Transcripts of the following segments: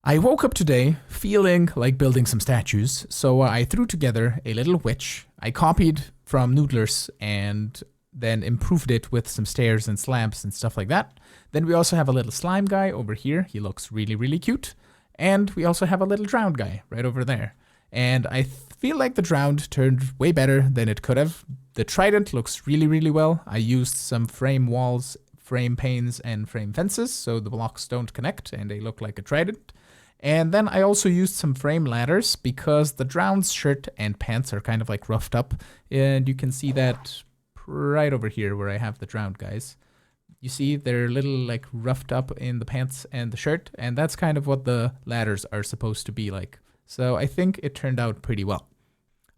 I woke up today feeling like building some statues, so I threw together a little witch. I copied from Noodlers and then improved it with some stairs and slabs and stuff like that. Then we also have a little slime guy over here. He looks really, really cute. And we also have a little drowned guy right over there. And I feel like the drowned turned way better than it could have. The trident looks really, really well. I used some frame walls, frame panes, and frame fences so the blocks don't connect and they look like a trident. And then I also used some frame ladders because the drowned's shirt and pants are kind of like roughed up. And you can see that right over here where I have the drowned guys. You see they're a little like roughed up in the pants and the shirt. And that's kind of what the ladders are supposed to be like. So I think it turned out pretty well.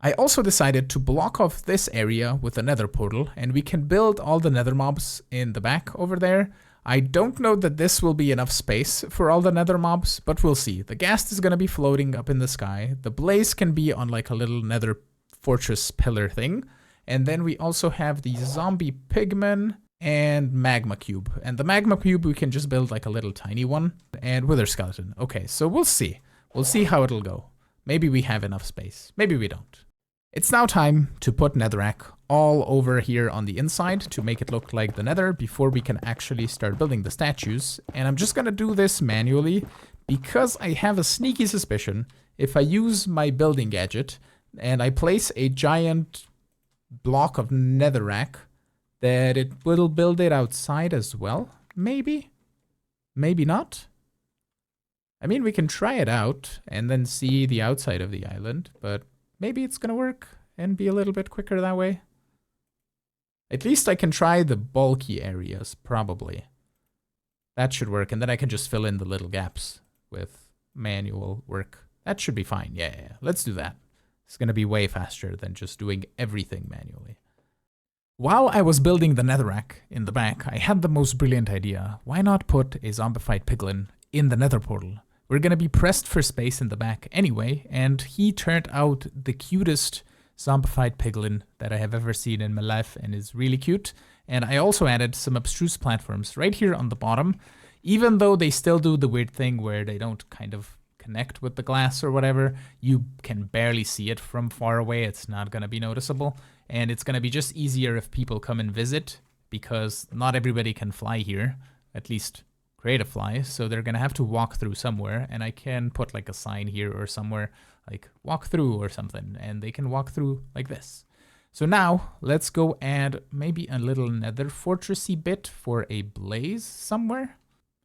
I also decided to block off this area with a nether portal. And we can build all the nether mobs in the back over there. I don't know that this will be enough space for all the nether mobs, but we'll see. The ghast is going to be floating up in the sky. The blaze can be on like a little nether fortress pillar thing. And then we also have the zombie pigman and magma cube. And the magma cube we can just build like a little tiny one. And wither skeleton. Okay, so we'll see. We'll see how it'll go. Maybe we have enough space. Maybe we don't. It's now time to put netherrack all over here on the inside to make it look like the nether before we can actually start building the statues. And I'm just gonna do this manually because I have a sneaky suspicion if I use my building gadget and I place a giant block of netherrack that it will build it outside as well. Maybe? Maybe not? I mean, we can try it out and then see the outside of the island, but maybe it's gonna work and be a little bit quicker that way. At least I can try the bulky areas, probably. That should work, and then I can just fill in the little gaps with manual work. That should be fine. Yeah, let's do that. It's gonna be way faster than just doing everything manually. While I was building the netherrack in the back, I had the most brilliant idea. Why not put a zombified piglin in the nether portal? We're gonna be pressed for space in the back anyway, and he turned out the cutest zombified piglin that I have ever seen in my life and is really cute. And I also added some abstruse platforms right here on the bottom, even though they still do the weird thing where they don't kind of connect with the glass or whatever. You can barely see it from far away. It's not gonna be noticeable. And it's gonna be just easier if people come and visit because not everybody can fly here, at least create a fly, so they're gonna have to walk through somewhere, and I can put like a sign here or somewhere like walk through or something, and they can walk through like this. So now let's go add maybe a little nether fortressy bit for a blaze somewhere.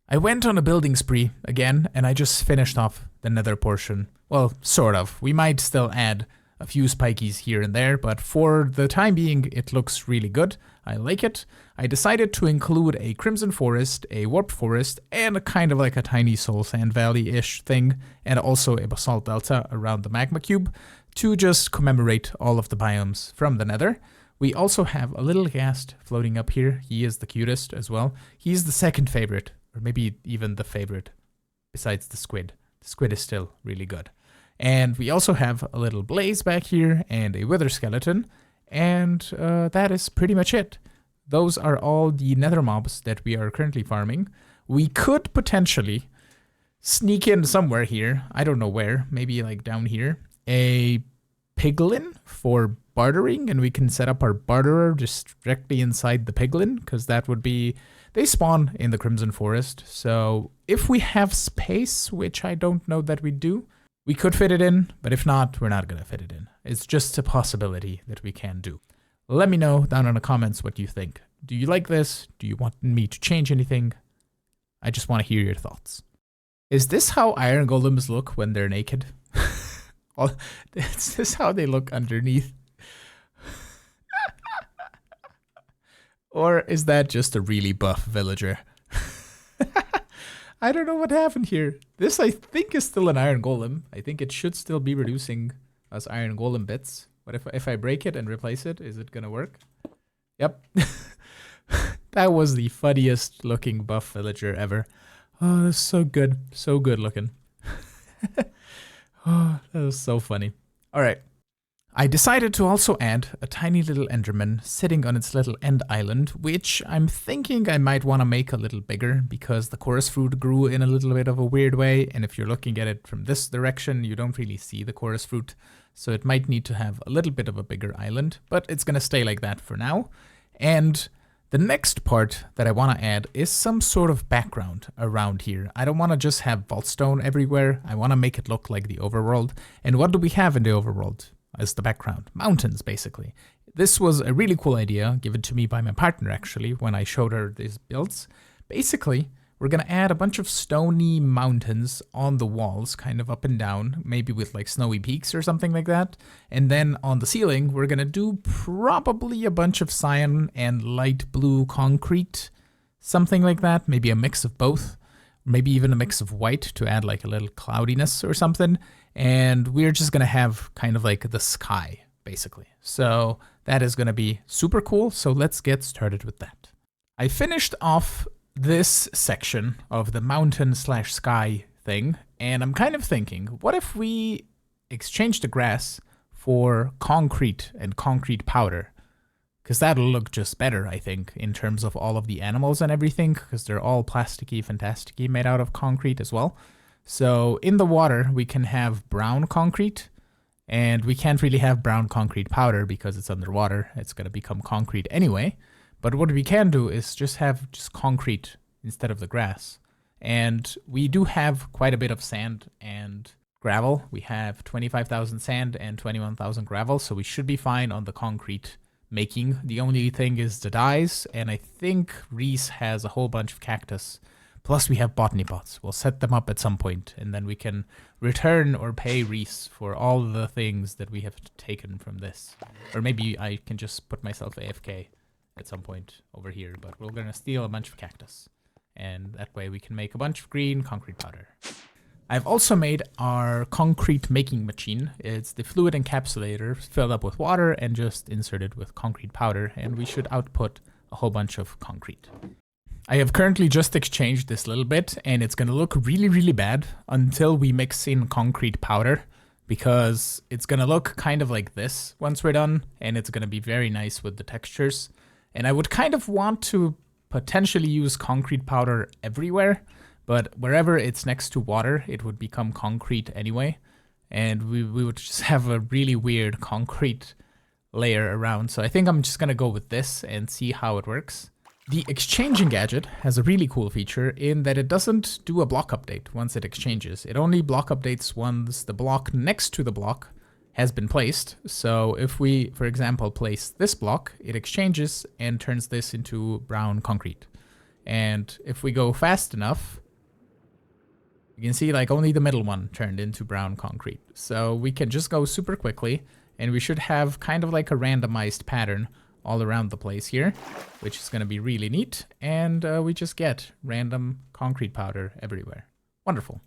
I went on a building spree again, and I just finished off the nether portion. Well, sort of. We might still add a few spikies here and there, but for the time being, it looks really good. I like it. I decided to include a crimson forest, a warp forest, and a kind of like a tiny soul sand valley-ish thing, and also a basalt delta around the magma cube to just commemorate all of the biomes from the nether. We also have a little ghast floating up here. He is the cutest as well. He's the second favorite, or maybe even the favorite, besides the squid. The squid is still really good. And we also have a little blaze back here and a wither skeleton. And that is pretty much it. Those are all the nether mobs that we are currently farming. We could potentially sneak in somewhere here. I don't know where. Maybe like down here. A piglin for bartering. And we can set up our barterer just directly inside the piglin. Because that would be... They spawn in the Crimson Forest. So if we have space, which I don't know that we do, we could fit it in, but if not, we're not gonna fit it in. It's just a possibility that we can do. Let me know down in the comments what you think. Do you like this? Do you want me to change anything? I just want to hear your thoughts. Is this how iron golems look when they're naked? Is this how they look underneath? Or is that just a really buff villager? I don't know what happened here. This, I think, is still an iron golem. I think it should still be reducing as iron golem bits. What if I break it and replace it? Is it gonna work? Yep. That was the funniest looking buff villager ever. Oh, that's so good. So good looking. Oh, that was so funny. All right. I decided to also add a tiny little Enderman sitting on its little end island, which I'm thinking I might want to make a little bigger because the chorus fruit grew in a little bit of a weird way, and if you're looking at it from this direction, you don't really see the chorus fruit, so it might need to have a little bit of a bigger island, but it's going to stay like that for now. And the next part that I want to add is some sort of background around here. I don't want to just have vaultstone everywhere, I want to make it look like the overworld. And what do we have in the overworld as the background? Mountains, basically. This was a really cool idea given to me by my partner, actually, when I showed her these builds. Basically, we're going to add a bunch of stony mountains on the walls, kind of up and down, maybe with like snowy peaks or something like that. And then on the ceiling, we're going to do probably a bunch of cyan and light blue concrete, something like that, maybe a mix of both. Maybe even a mix of white to add like a little cloudiness or something. And we're just going to have kind of like the sky, basically. So that is going to be super cool. So let's get started with that. I finished off this section of the mountain/sky thing. And I'm kind of thinking, what if we exchange the grass for concrete and concrete powder? Because that'll look just better, I think, in terms of all of the animals and everything, because they're all plasticky, fantasticky, made out of concrete as well. So in the water, we can have brown concrete, and we can't really have brown concrete powder because it's underwater. It's going to become concrete anyway. But what we can do is just have concrete instead of the grass. And we do have quite a bit of sand and gravel. We have 25,000 sand and 21,000 gravel, so we should be fine on the concrete making. The only thing is the dyes, and I think Reese has a whole bunch of cactus. Plus we have botany bots. We'll set them up at some point, and then we can return or pay Reese for all the things that we have taken from this. Or maybe I can just put myself AFK at some point over here, but we're gonna steal a bunch of cactus. And that way we can make a bunch of green concrete powder. I've also made our concrete making machine. It's the fluid encapsulator filled up with water and just inserted with concrete powder, and we should output a whole bunch of concrete. I have currently just exchanged this little bit, and it's going to look really, really bad until we mix in concrete powder, because it's going to look kind of like this once we're done, and it's going to be very nice with the textures. And I would kind of want to potentially use concrete powder everywhere, but wherever it's next to water, it would become concrete anyway. And we would just have a really weird concrete layer around. So I think I'm just going to go with this and see how it works. The exchanging gadget has a really cool feature in that it doesn't do a block update once it exchanges. It only block updates once the block next to the block has been placed. So if we, for example, place this block, it exchanges and turns this into brown concrete. And if we go fast enough, you can see like only the middle one turned into brown concrete. So we can just go super quickly, and we should have kind of like a randomized pattern all around the place here, which is going to be really neat. And we just get random concrete powder everywhere. Wonderful.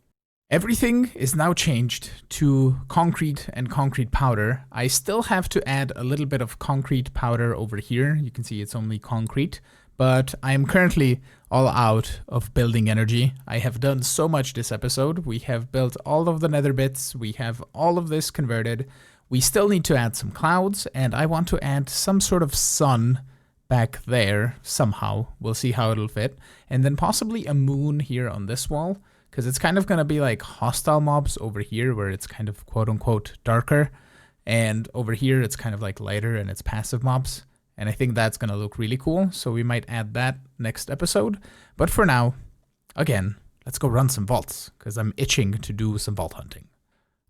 Everything is now changed to concrete and concrete powder. I still have to add a little bit of concrete powder over here. You can see it's only concrete, but I am currently all out of building energy. I have done so much this episode. We have built all of the nether bits. We have all of this converted. We still need to add some clouds, and I want to add some sort of sun back there somehow. We'll see how it'll fit. And then possibly a moon here on this wall, because it's kind of going to be like hostile mobs over here where it's kind of quote unquote darker. And over here it's kind of like lighter and it's passive mobs. And I think that's going to look really cool. So we might add that next episode. But for now, again, let's go run some vaults because I'm itching to do some vault hunting.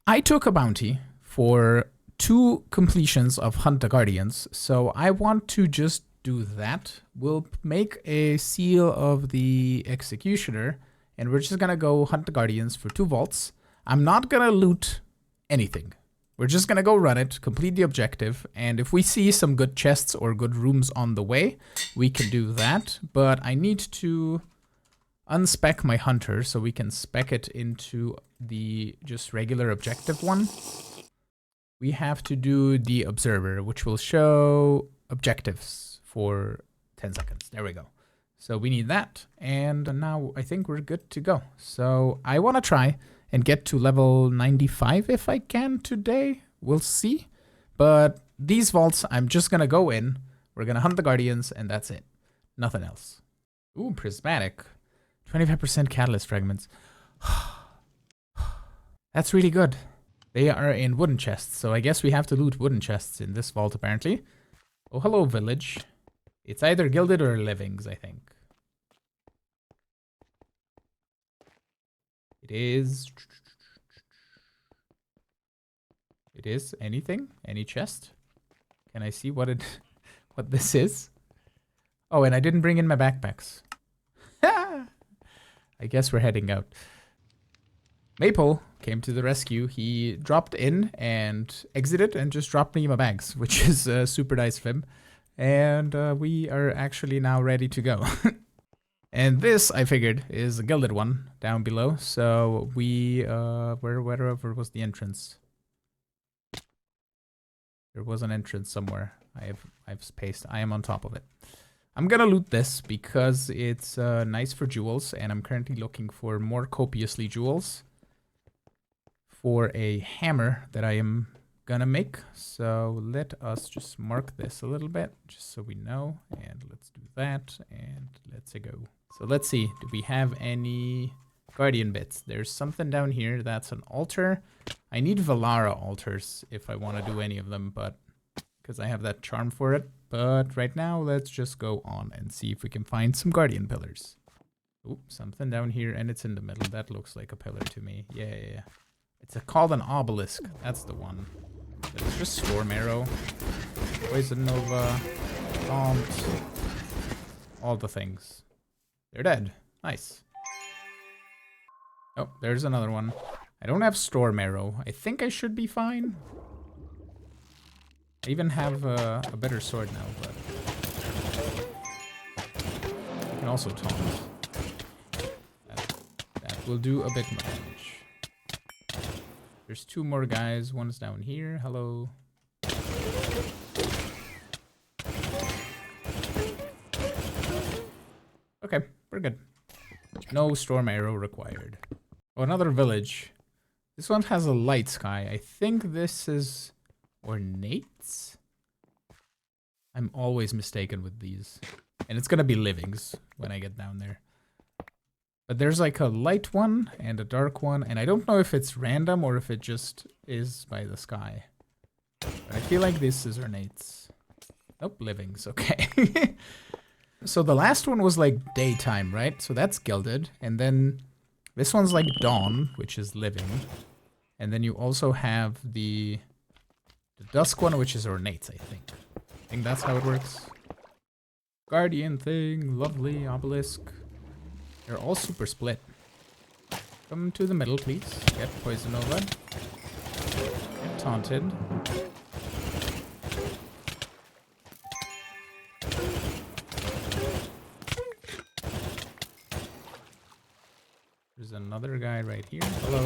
I took a bounty for 2 completions of Hunt the Guardians. So I want to just do that. We'll make a seal of the Executioner, and we're just going to go Hunt the Guardians for 2 vaults. I'm not going to loot anything. We're just going to go run it, complete the objective, and if we see some good chests or good rooms on the way, we can do that. But I need to unspec my hunter so we can spec it into the just regular objective one. We have to do the observer, which will show objectives for 10 seconds. There we go. So we need that, and now I think we're good to go. So I want to try and get to level 95 if I can today. We'll see. But these vaults, I'm just gonna go in. We're gonna hunt the guardians, and that's it. Nothing else. Ooh, prismatic. 25% catalyst fragments. That's really good. They are in wooden chests, so I guess we have to loot wooden chests in this vault, apparently. Oh, hello, village. It's either gilded or livings, I think. It is... It is anything? Any chest? Can I see what this is? Oh, and I didn't bring in my backpacks. I guess we're heading out. Maple came to the rescue. He dropped in and exited and just dropped me my bags, which is super nice of him. And we are actually now ready to go. And this, I figured, is a gilded one down below. So we, wherever was the entrance? There was an entrance somewhere. I've spaced. I am on top of it. I'm gonna loot this because it's nice for jewels, and I'm currently looking for more copiously jewels for a hammer that I am gonna make. So let us just mark this a little bit, just so we know. And let's do that, and let's go. So let's see, do we have any guardian bits? There's something down here. That's an altar. I need Valara altars if I want to do any of them, but because I have that charm for it. But right now, let's just go on and see if we can find some guardian pillars. Ooh, something down here, and it's in the middle. That looks like a pillar to me. Yeah. It's called an obelisk. That's the one. It's just storm arrow, poison nova, taunt, all the things. They're dead. Nice. Oh, there's another one. I don't have storm arrow. I think I should be fine. I even have a better sword now, but I can also taunt. That will do a bit more damage. There's two more guys. One's down here. Hello. Okay, we're good. No storm arrow required. Oh, another village. This one has a light sky. I think this is ornates. I'm always mistaken with these. And it's gonna be livings when I get down there. But there's like a light one and a dark one, and I don't know if it's random or if it just is by the sky. But I feel like this is ornates. Nope, livings, okay. So the last one was like daytime, right? So that's gilded. And then this one's like dawn, which is living. And then you also have the dusk one, which is ornate, I think. I think that's how it works. Guardian thing, lovely, obelisk. They're all super split. Come to the middle, please. Get poison over. Get taunted. There's another guy right here. Hello.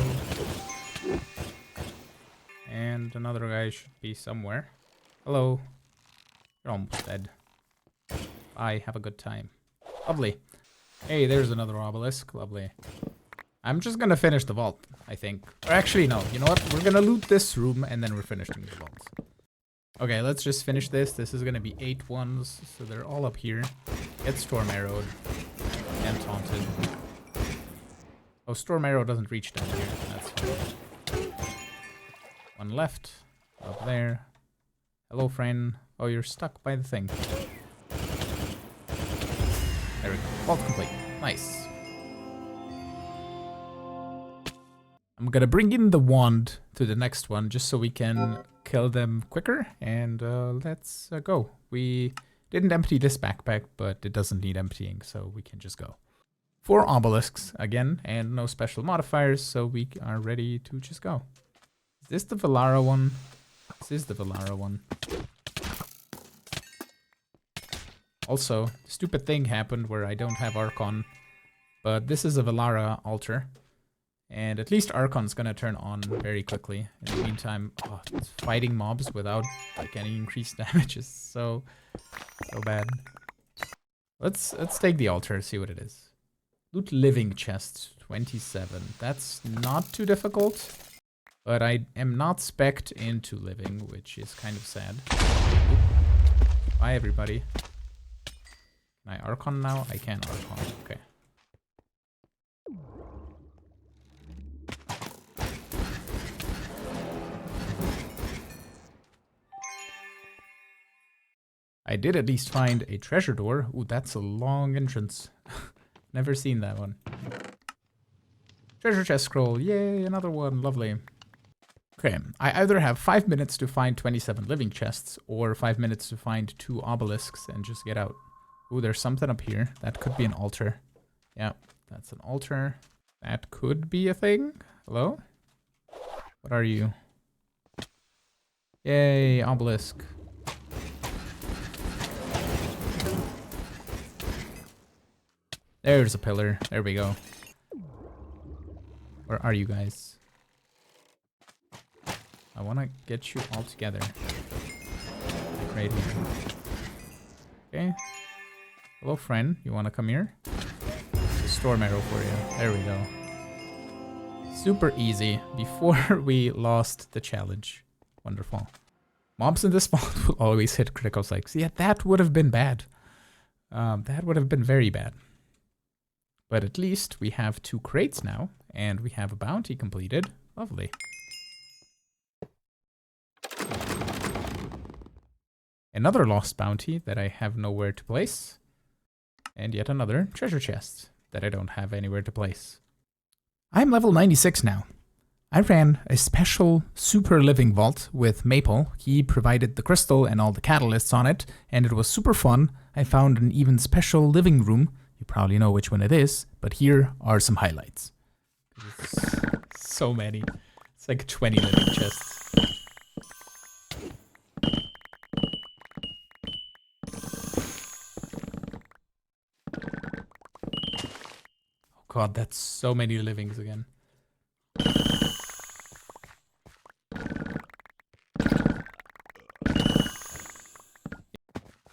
And another guy should be somewhere. Hello. You're almost dead. Bye. Have a good time. Lovely. Hey, there's another obelisk. Lovely. I'm just gonna finish the vault, I think. Or actually, no. You know what? We're gonna loot this room and then we're finishing the vault. Okay, let's just finish this. This is gonna be 8 ones. So they're all up here. Get storm arrowed. And taunted. Oh, storm arrow doesn't reach down here. That's fine. One left. Up there. Hello, friend. Oh, you're stuck by the thing. There we go. Vault complete. Nice. I'm gonna bring in the wand to the next one just so we can kill them quicker. And let's go. We didn't empty this backpack, but it doesn't need emptying, so we can just go. 4 obelisks again, and no special modifiers, so we are ready to just go. Is this the Valara one? This is the Valara one. Also, stupid thing happened where I don't have Archon, but this is a Valara altar. And at least Archon's gonna turn on very quickly. In the meantime, oh, it's fighting mobs without like any increased damage is so bad. Let's take the altar, see what it is. Loot living chest 27. That's not too difficult. But I am not spec'd into living, which is kind of sad. Bye, everybody. Can I Archon now? I can Archon. Okay. I did at least find a treasure door. Ooh, that's a long entrance. Never seen that one. Treasure chest scroll. Yay, another one. Lovely. Okay, I either have 5 minutes to find 27 living chests or 5 minutes to find 2 obelisks and just get out. Ooh, there's something up here. That could be an altar. Yeah, that's an altar. That could be a thing. Hello? What are you? Yay, obelisk. There's a pillar. There we go. Where are you guys? I want to get you all together. Like right here. Okay. Hello, friend. You want to come here? Storm arrow for you. There we go. Super easy. Before we lost the challenge. Wonderful. Mobs in this spot will always hit critical strikes. Yeah, that would have been bad. That would have been very bad. But at least we have 2 crates now. And we have a bounty completed. Lovely. Another lost bounty that I have nowhere to place. And yet another treasure chest that I don't have anywhere to place. I'm level 96 now. I ran a special super living vault with Maple. He provided the crystal and all the catalysts on it, and it was super fun. I found an even special living room. You probably know which one it is, but here are some highlights. So many. It's like 20 living chests. God, that's so many livings again.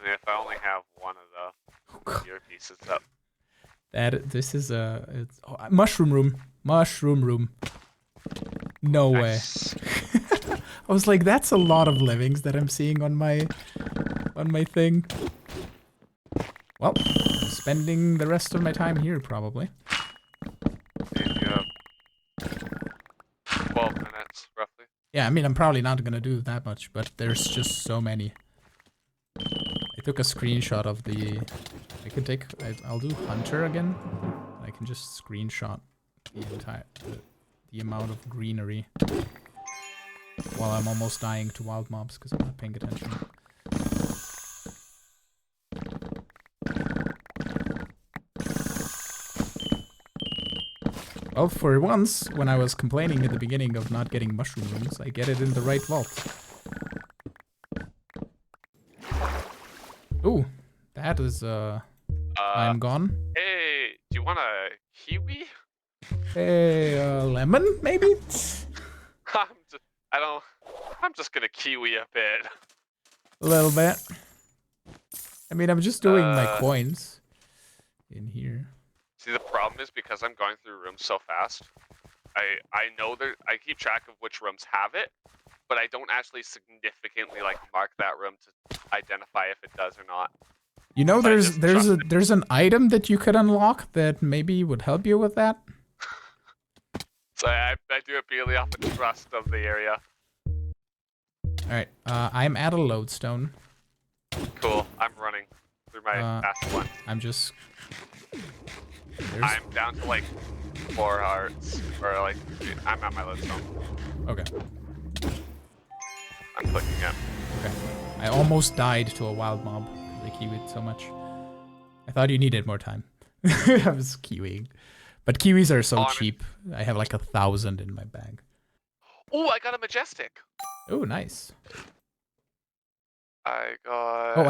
If I only have one of the earpieces up. This is mushroom room. Mushroom room. No Nice. way. I was like, that's a lot of livings that I'm seeing on my thing. Well, I'm spending the rest of my time here probably. You have 12 minutes, roughly. Yeah, I mean, I'm probably not gonna do that much, but there's just so many. I took a screenshot of the... I'll do Hunter again. I can just screenshot the amount of greenery. While I'm almost dying to wild mobs because I'm not paying attention. Well, for once, when I was complaining at the beginning of not getting mushroom rooms, I get it in the right vault. Ooh, that is, I'm gone. Hey, do you want a kiwi? Hey, lemon, maybe? I'm just gonna kiwi a bit. A little bit. I mean, I'm just doing my coins in here. See, the problem is because I'm going through rooms so fast, I know that I keep track of which rooms have it, but I don't actually significantly like mark that room to identify if it does or not. You know, there's an item that you could unlock that maybe would help you with that. So I do it purely off the trust of the area. All right, I'm at a lodestone. Cool. I'm running through my fast one. I'm just. I'm down to like 4 hearts, or like I'm at my lodestone. Okay. I'm clicking it. Okay. I almost died to a wild mob because I kiwied so much. I thought you needed more time. I was kiwiing. But kiwis are so cheap. I have like 1,000 in my bag. Oh, I got a majestic. Oh, nice. I got... Oh,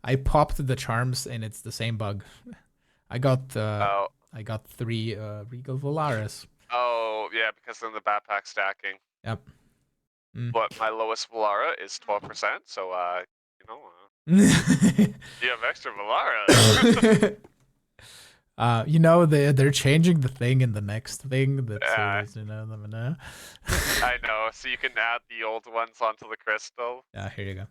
I popped the charms and it's the same bug. I got 3 Regal Valaris. Oh, yeah, because then the backpack stacking. Yep. But my lowest Valara is 12%, so, you know, you have extra Valara. You know, they're changing the thing in the next thing. That's you know, I know. So you can add the old ones onto the crystal. Yeah, here you go.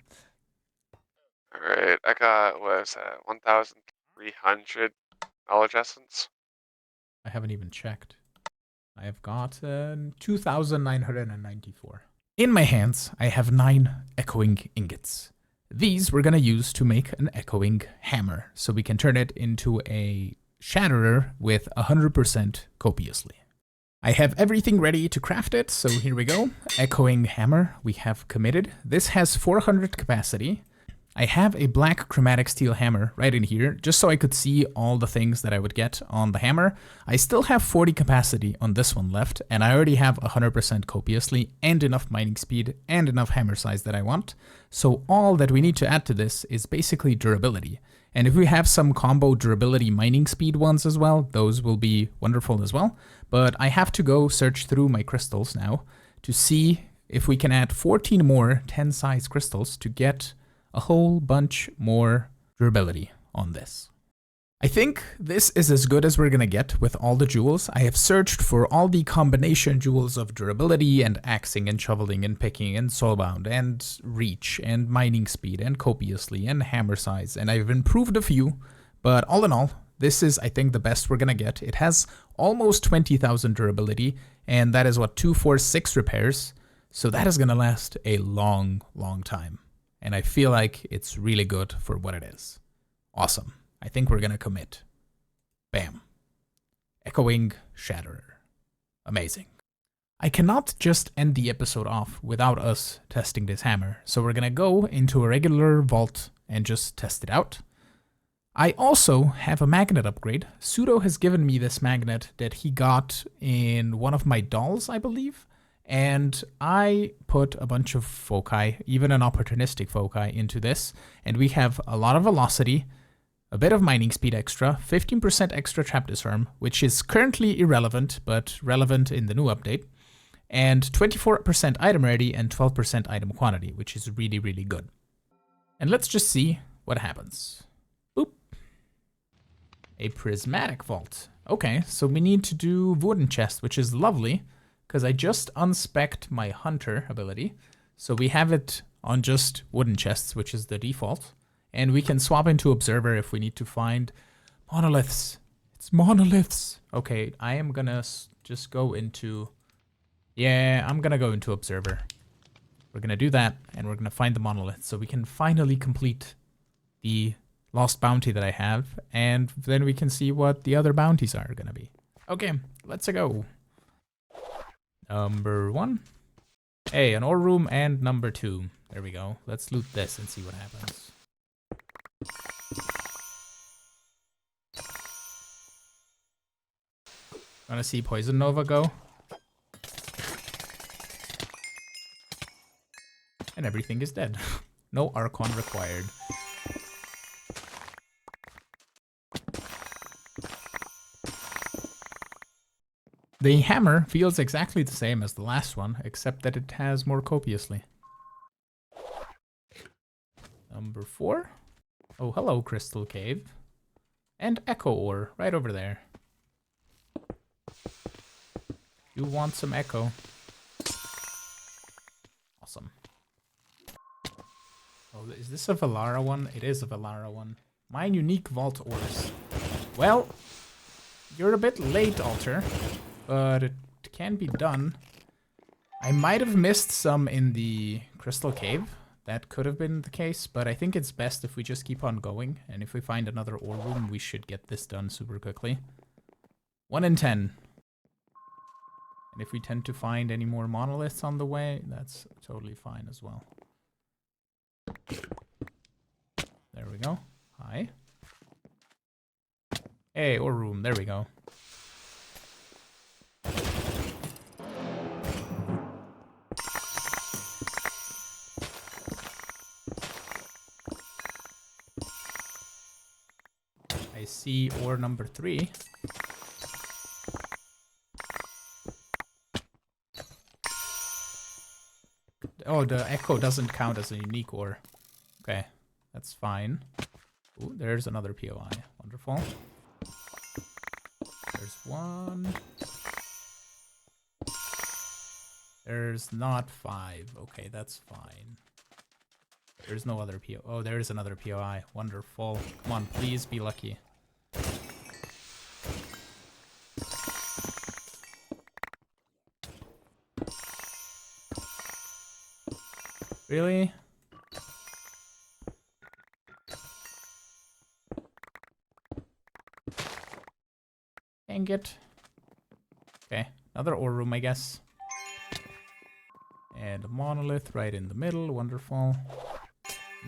All right, I got what is that? 1,300 knowledge essence. I haven't even checked. I have got 2,994. In my hands, I have 9 echoing ingots. These we're gonna use to make an echoing hammer, so we can turn it into a shatterer with 100% copiously. I have everything ready to craft it, so here we go. Echoing hammer, we have committed. This has 400 capacity. I have a black chromatic steel hammer right in here, just so I could see all the things that I would get on the hammer. I still have 40 capacity on this one left, and I already have 100% copiously, and enough mining speed, and enough hammer size that I want. So all that we need to add to this is basically durability. And if we have some combo durability mining speed ones as well, those will be wonderful as well. But I have to go search through my crystals now to see if we can add 14 more 10 size crystals to get a whole bunch more durability on this. I think this is as good as we're gonna get with all the jewels. I have searched for all the combination jewels of durability and axing and shoveling and picking and soulbound and reach and mining speed and copiously and hammer size, and I've improved a few, but all in all, this is, I think, the best we're gonna get. It has almost 20,000 durability, and that is what, 246 repairs, so that is gonna last a long, long time. And I feel like it's really good for what it is. Awesome. I think we're gonna commit. Bam. Echoing Shatterer. Amazing. I cannot just end the episode off without us testing this hammer, so we're gonna go into a regular vault and just test it out. I also have a magnet upgrade. Pseudo has given me this magnet that he got in one of my dolls, I believe. And I put a bunch of foci, even an opportunistic foci, into this, and we have a lot of velocity, a bit of mining speed extra, 15% extra trap disarm, which is currently irrelevant, but relevant in the new update, and 24% item rarity and 12% item quantity, which is really, really good. And let's just see what happens. Boop. A prismatic vault. Okay, so we need to do wooden chest, which is lovely, because I just unspec'd my hunter ability. So we have it on just wooden chests, which is the default. And we can swap into observer if we need to find monoliths. It's monoliths. Okay, I am gonna just go into... Yeah, I'm gonna go into observer. We're gonna do that, and we're gonna find the monolith, so we can finally complete the lost bounty that I have, and then we can see what the other bounties are gonna be. Okay, let's go. Number 1. Hey, an ore room, and number 2. There we go. Let's loot this and see what happens. Wanna see Poison Nova go? And everything is dead. No Archon required. The hammer feels exactly the same as the last one, except that it has more copiously. Number 4. Oh, hello, Crystal Cave. And Echo Ore, right over there. You want some Echo. Awesome. Oh, is this a Valara one? It is a Valara one. Mine unique vault ores. Well, you're a bit late, Alter, but it can be done. I might have missed some in the Crystal Cave. That could have been the case, but I think it's best if we just keep on going, and if we find another ore room, we should get this done super quickly. 1 in 10. And if we tend to find any more monoliths on the way, that's totally fine as well. There we go. Hi. Hey, ore room, there we go. I see ore number 3. Oh, the echo doesn't count as a unique ore. Okay, that's fine. Ooh, there's another POI. Wonderful. 1. There's not 5. Okay, that's fine. There's no other PO. Oh, there is another POI. Wonderful. Come on, please be lucky. Really? Dang it. Okay, another ore room, I guess. And a monolith right in the middle. Wonderful.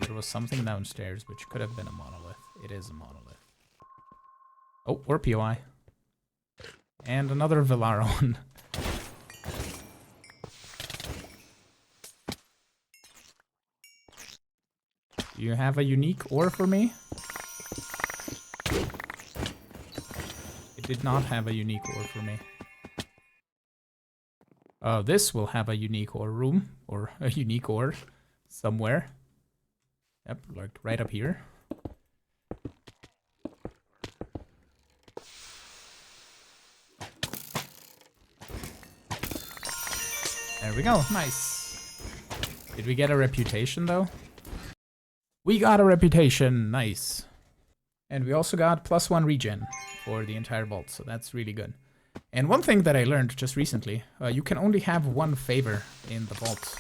There was something downstairs which could have been a monolith. It is a monolith. Oh, or POI. And another Villaron. Do you have a unique ore for me? It did not have a unique ore for me. This will have a unique ore room, or a unique ore somewhere. Yep, like right up here. There we go, nice. Did we get a reputation though? We got a reputation, nice. And we also got +1 regen for the entire vault, so that's really good. And one thing that I learned just recently, you can only have one favor in the vault.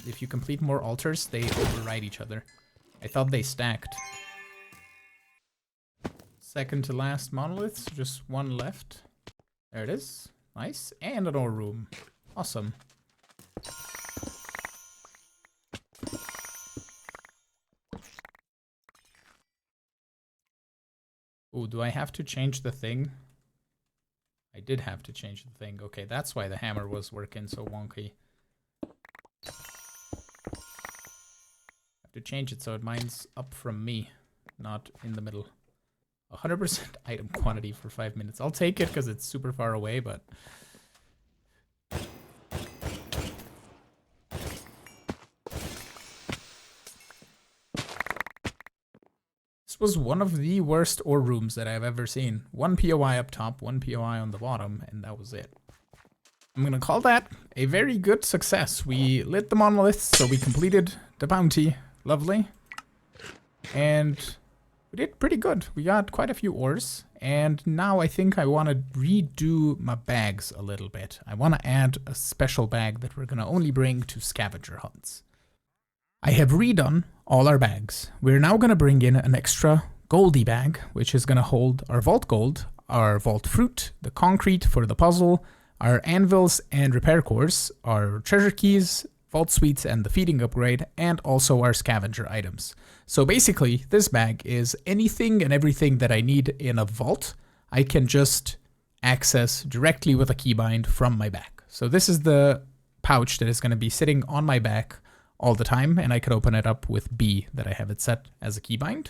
If you complete more altars, they override each other. I thought they stacked. Second to last monoliths, just one left. There it is. Nice. And an ore room. Awesome. Oh, do I have to change the thing? I did have to change the thing. Okay, that's why the hammer was working so wonky. Have to change it so it mines up from me, not in the middle. 100% item quantity for 5 minutes. I'll take it because it's super far away, but... This was one of the worst ore rooms that I've ever seen. 1 POI up top, 1 POI on the bottom, and that was it. I'm gonna call that a very good success. We lit the monoliths, so we completed the bounty. Lovely. And we did pretty good. We got quite a few ores, and now I think I want to redo my bags a little bit. I want to add a special bag that we're gonna only bring to scavenger hunts. I have redone all our bags. We're now going to bring in an extra goldy bag, which is going to hold our vault gold, our vault fruit, the concrete for the puzzle, our anvils and repair cores, our treasure keys, vault sweets and the feeding upgrade, and also our scavenger items. So basically, this bag is anything and everything that I need in a vault, I can just access directly with a keybind from my back. So this is the pouch that is going to be sitting on my back all the time, and I can open it up with B that I have it set as a keybind.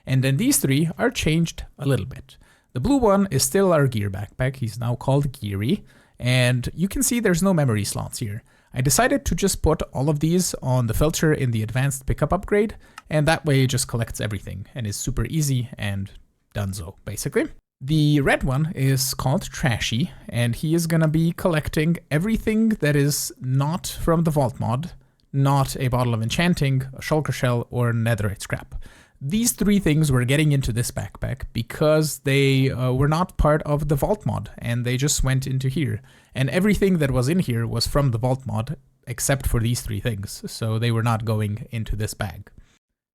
And then these three are changed a little bit. The blue one is still our gear backpack. He's now called Geary, and you can see there's no memory slots here. I decided to just put all of these on the filter in the advanced pickup upgrade, and that way it just collects everything and is super easy and donezo, basically. The red one is called Trashy, and he is gonna be collecting everything that is not from the vault mod, not a bottle of enchanting, a shulker shell, or netherite scrap. These three things were getting into this backpack because they were not part of the vault mod, and they just went into here. And everything that was in here was from the vault mod, except for these three things, so they were not going into this bag.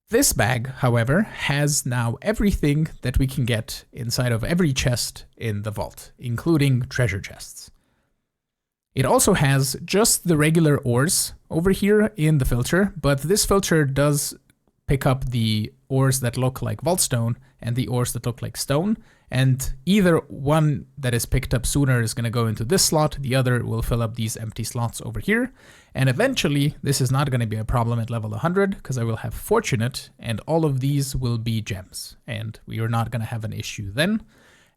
This bag, however, has now everything that we can get inside of every chest in the vault, including treasure chests. It also has just the regular ores over here in the filter, but this filter does pick up the ores that look like vaultstone and the ores that look like stone, and either one that is picked up sooner is going to go into this slot, the other will fill up these empty slots over here, and eventually this is not going to be a problem at level 100 because I will have Fortunate, and all of these will be gems, and we are not going to have an issue then.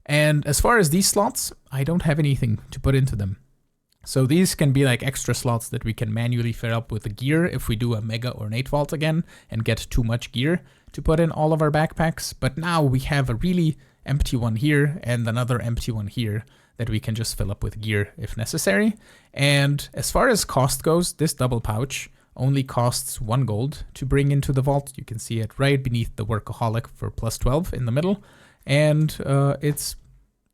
And as far as these slots, I don't have anything to put into them. So these can be like extra slots that we can manually fill up with the gear if we do a mega ornate vault again and get too much gear to put in all of our backpacks. But now we have a really empty one here and another empty one here that we can just fill up with gear if necessary. And as far as cost goes, this double pouch only costs 1 gold to bring into the vault. You can see it right beneath the workaholic for plus 12 in the middle. And it's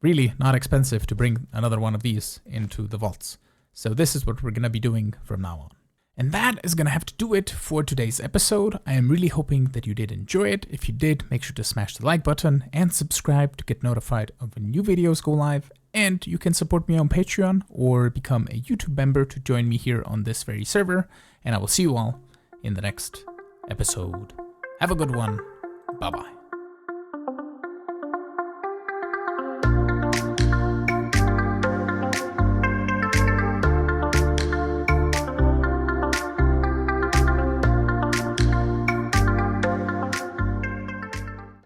really not expensive to bring another one of these into the vaults. So this is what we're going to be doing from now on. And that is going to have to do it for today's episode. I am really hoping that you did enjoy it. If you did, make sure to smash the like button and subscribe to get notified of when new videos go live. And you can support me on Patreon or become a YouTube member to join me here on this very server. And I will see you all in the next episode. Have a good one. Bye-bye.